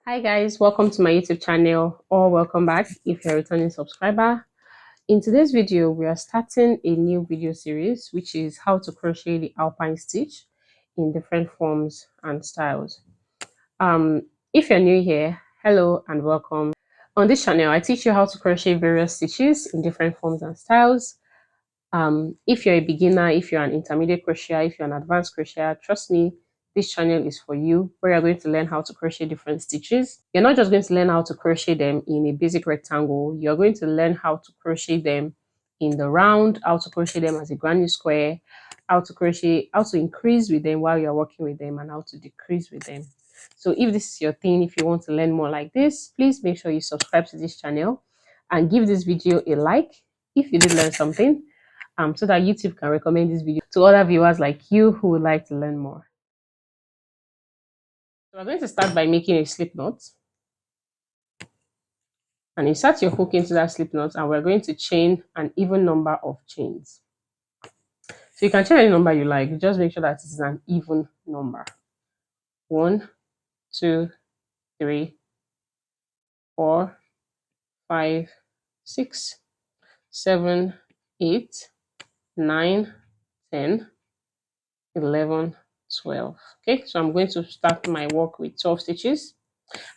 Hi guys, welcome to my YouTube channel, or welcome back if you're a returning subscriber. In today's video, we are starting a new video series, which is how to crochet the Alpine stitch in different forms and styles. If you're new here, hello and welcome. On this channel, I teach you how to crochet various stitches in different forms and styles. If you're a beginner, if you're an intermediate crocheter, if you're an advanced crocheter, trust me, this channel is for you, where you're going to learn how to crochet different stitches. You're not just going to learn how to crochet them in a basic rectangle. You're going to learn how to crochet them in the round, how to crochet them as a granny square, how to increase with them while you're working with them, and how to decrease with them. So if this is your thing, if you want to learn more like this, please make sure you subscribe to this channel and give this video a like if you did learn something, so that YouTube can recommend this video to other viewers like you who would like to learn more. So we're going to start by making a slip knot. And insert your hook into that slip knot, and we're going to chain an even number of chains. So you can chain any number you like, just make sure that it is an even number. 1, 2, 3, 4, 5, 6, 7, 8, 9, 10, 11, 12. Okay, so I'm going to start my work with 12 stitches.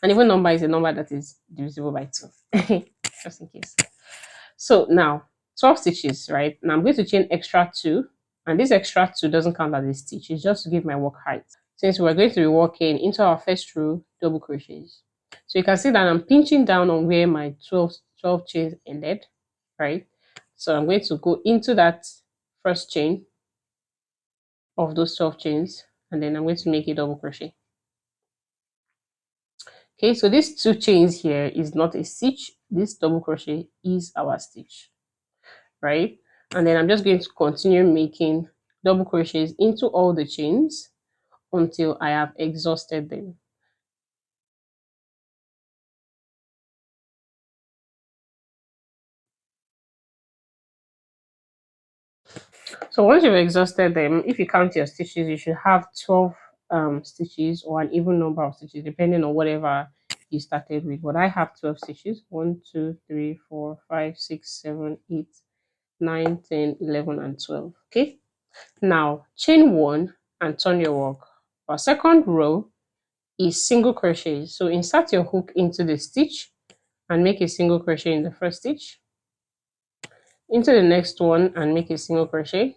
An even number is a number that is divisible by 2, just in case. So now 12 stitches, right? Now I'm going to chain extra 2, and this extra 2 doesn't count as a stitch. It's just to give my work height. Since we're going to be working into our first row double crochets, so you can see that I'm pinching down on where my 12 chains ended, right? So I'm going to go into that first chain of those 12 chains, and then I'm going to make a double crochet. Okay, so these 2 chains here is not a stitch. This double crochet is our stitch, right? And then I'm just going to continue making double crochets into all the chains until I have exhausted them. So once you've exhausted them, if you count your stitches, you should have 12 stitches, or an even number of stitches, depending on whatever you started with. But I have 12 stitches: 1, 2, 3, 4, 5, 6, 7, 8, 9, 10, 11, and 12. Okay, now chain 1 and turn your work. Our second row is single crochet. So insert your hook into the stitch and make a single crochet in the first stitch, into the next one and make a single crochet,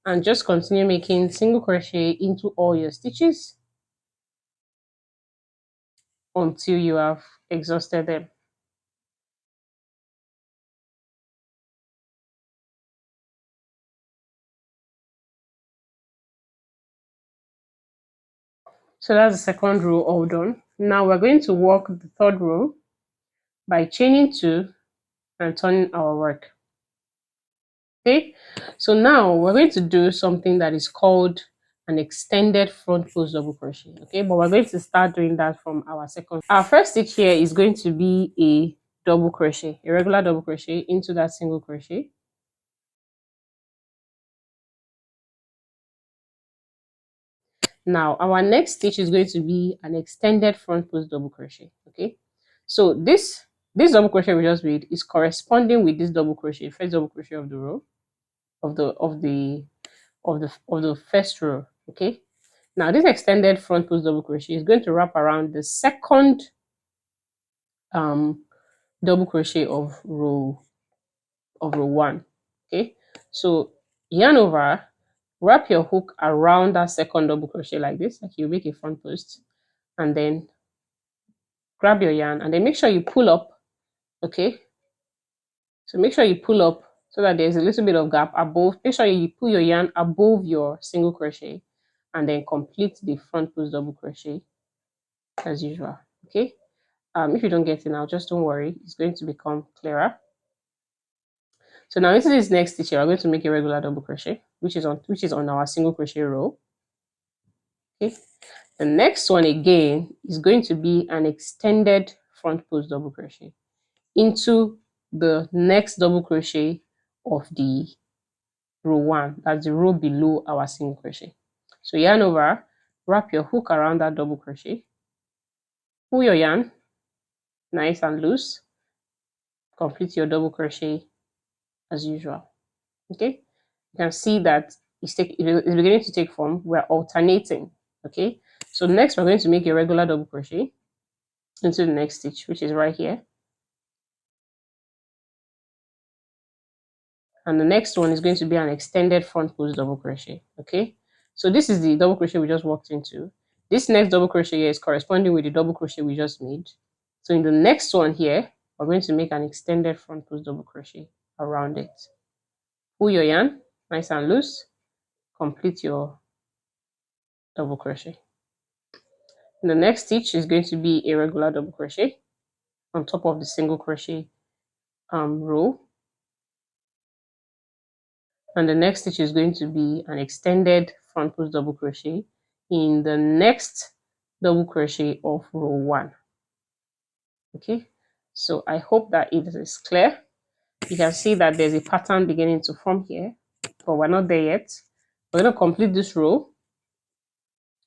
and just continue making single crochet into all your stitches until you have exhausted them. So that's the second row all done. Now we're going to work the third row by chaining 2 and turning our work. Okay, so now we're going to do something that is called an extended front post double crochet. Okay, but we're going to start doing that from our second. Our first stitch here is going to be a double crochet, a regular double crochet into that single crochet. Now our next stitch is going to be an extended front post double crochet. Okay, so this double crochet we just made is corresponding with this double crochet, first double crochet of the row, of the first row. Okay, now this extended front post double crochet is going to wrap around the second double crochet of row 1. Okay, so yarn over, wrap your hook around that second double crochet like this, like you make a front post, and then grab your yarn and then make sure you pull up. Okay, so make sure you pull up so that there's a little bit of gap above. Make sure you pull your yarn above your single crochet and then complete the front post double crochet as usual. Okay, if you don't get it now, just don't worry, it's going to become clearer. So now into this next stitch here, we're going to make a regular double crochet, which is on our single crochet row. Okay, the next one again is going to be an extended front post double crochet into the next double crochet of the row 1. That's the row below our single crochet. So yarn over, wrap your hook around that double crochet, Pull your yarn nice and loose, complete your double crochet as usual. Okay, you can see that it's beginning to take form. We're alternating. Okay, so next we're going to make a regular double crochet into the next stitch, which is right here. And the next one is going to be an extended front post double crochet. Okay, so this is the double crochet we just walked into. This next double crochet here is corresponding with the double crochet we just made. So in the next one here, we're going to make an extended front post double crochet around it. Pull your yarn nice and loose, complete your double crochet. And the next stitch is going to be a regular double crochet on top of the single crochet row. And the next stitch is going to be an extended front post double crochet in the next double crochet of row 1. Okay, so I hope that it is clear. You can see that there's a pattern beginning to form here, but we're not there yet. We're going to complete this row,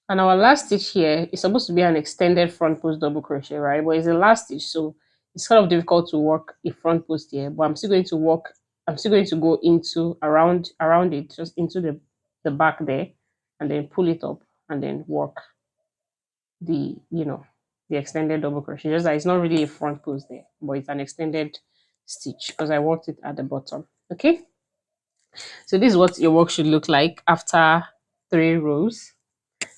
and our last stitch here is supposed to be an extended front post double crochet, right? But it's the last stitch, so it's kind of difficult to work a front post here, but I'm still going to go into around it, just into the back there, and then pull it up and then work the the extended double crochet. Just that it's not really a front post there, but it's an extended stitch because I worked it at the bottom. Okay, so this is what your work should look like after 3 rows.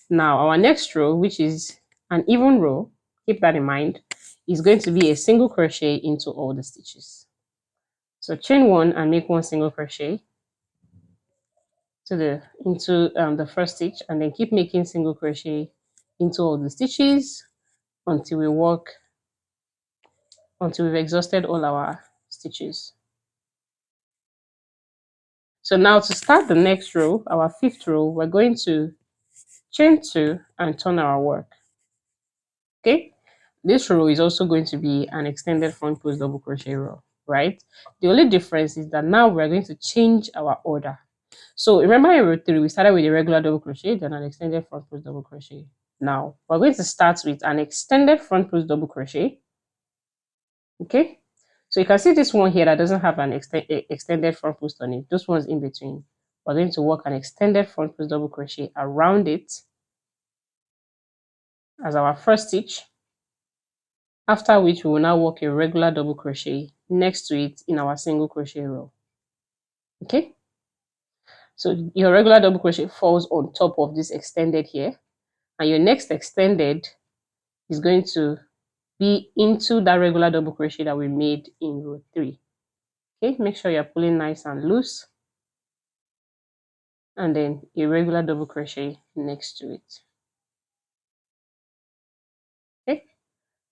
Now our next row, which is an even row, keep that in mind, is going to be a single crochet into all the stitches. So chain 1 and make 1 single crochet into the first stitch, and then keep making single crochet into all the stitches until we've exhausted all our stitches. So now to start the next row, our 5th row, we're going to chain 2 and turn our work. Okay, this row is also going to be an extended front post double crochet row, right? The only difference is that now we're going to change our order. So remember in row 3, we started with a regular double crochet, then an extended front post double crochet. Now we're going to start with an extended front post double crochet. Okay, so you can see this one here that doesn't have an extended front post on it. Those ones in between. We're going to work an extended front post double crochet around it as our first stitch. After which we will now work a regular double crochet next to it in our single crochet row. Okay, so your regular double crochet falls on top of this extended here, and your next extended is going to be into that regular double crochet that we made in row 3. Okay, make sure you're pulling nice and loose, and then a regular double crochet next to it. Okay,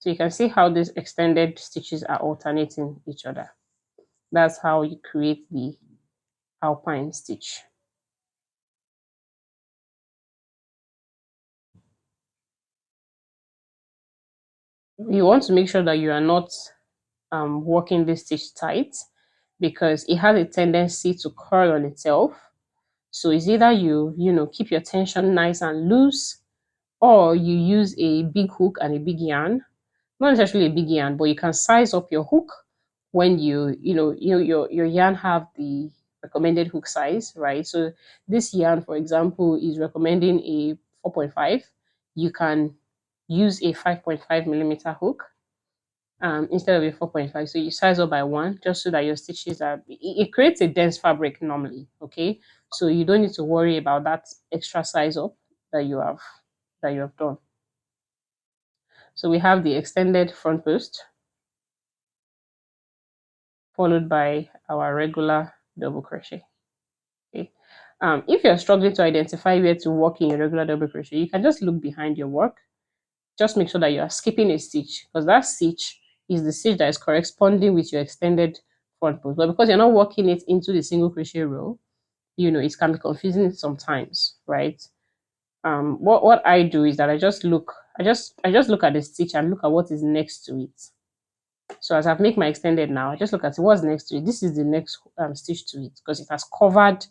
so you can see how these extended stitches are alternating each other. That's how you create the alpine stitch. You want to make sure that you are not working this stitch tight, because it has a tendency to curl on itself. So it's either you keep your tension nice and loose, or you use a big hook and a big yarn. Not necessarily a big yarn, but you can size up your hook when your yarn have the recommended hook size, right? So this yarn, for example, is recommending a 4.5. You can use a 5.5 millimeter hook instead of a 4.5. So you size up by 1 just so that your stitches it creates a dense fabric normally. Okay, so you don't need to worry about that extra size up that you have done. So we have the extended front post followed by our regular double crochet. Okay, if you're struggling to identify where to work in your regular double crochet, you can just look behind your work. Just make sure that you are skipping a stitch, because that stitch is the stitch that is corresponding with your extended front post. But because you're not working it into the single crochet row, it can be confusing sometimes, right? What I do is that I just look at the stitch and look at what is next to it. So as I've made my extended now, I just look at what's next to it. This is the next stitch to it, because it has covered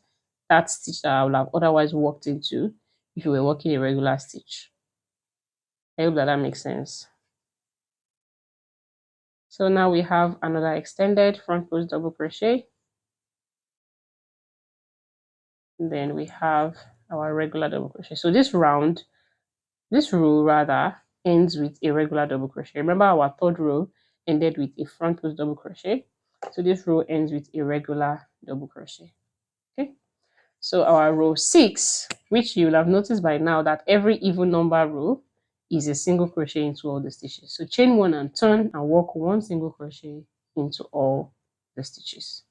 that stitch that I would have otherwise worked into if you were working a regular stitch. I hope that makes sense. So now we have another extended front post double crochet. Then we have our regular double crochet. So this row rather ends with a regular double crochet. Remember our third row ended with a front post double crochet. So this row ends with a regular double crochet. Okay. So our row 6, which you will have noticed by now that every even number row is a single crochet into all the stitches. So chain 1 and turn and work 1 single crochet into all the stitches.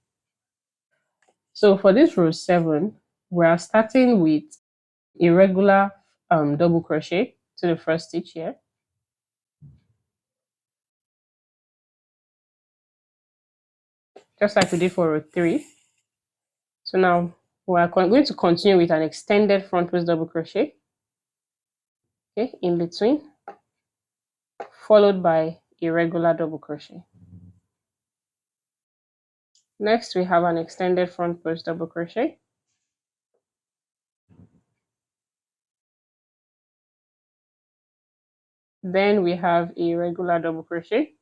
So for this row 7, we are starting with a regular double crochet to the first stitch here. Just like we did for row 3. So now we are going to continue with an extended front post double crochet, okay, in between, followed by a regular double crochet. Next, we have an extended front post double crochet. Then we have a regular double crochet.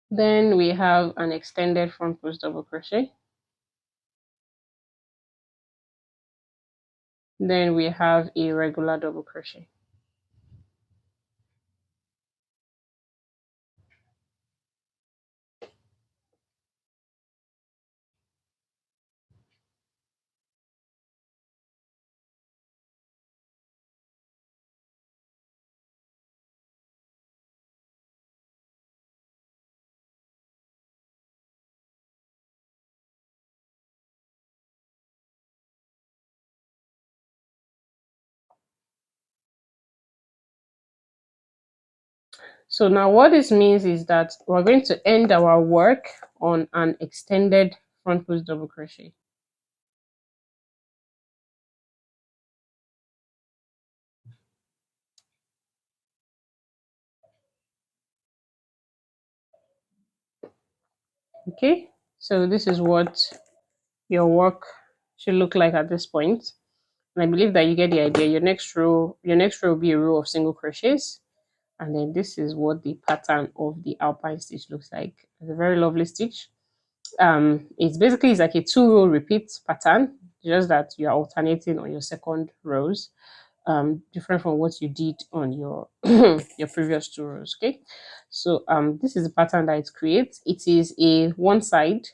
Then we have an extended front post double crochet. Then we have a regular double crochet. So now what this means is that we're going to end our work on an extended front post double crochet. Okay, so this is what your work should look like at this point. And I believe that you get the idea. Your next row will be a row of single crochets. And then this is what the pattern of the Alpine stitch looks like. It's a very lovely stitch. It's like a 2-row repeat pattern, just that you are alternating on your second rows, different from what you did on your your previous 2 rows. Okay, so this is the pattern that it creates. It is a one side.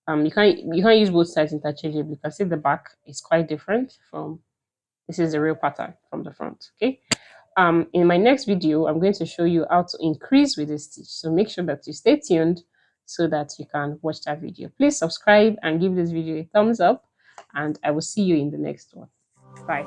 You can't use both sides interchangeably. You can see the back is quite different from, this is the real pattern from the front. Okay, in my next video, I'm going to show you how to increase with this stitch. So make sure that you stay tuned so that you can watch that video. Please subscribe and give this video a thumbs up, and I will see you in the next one. Bye.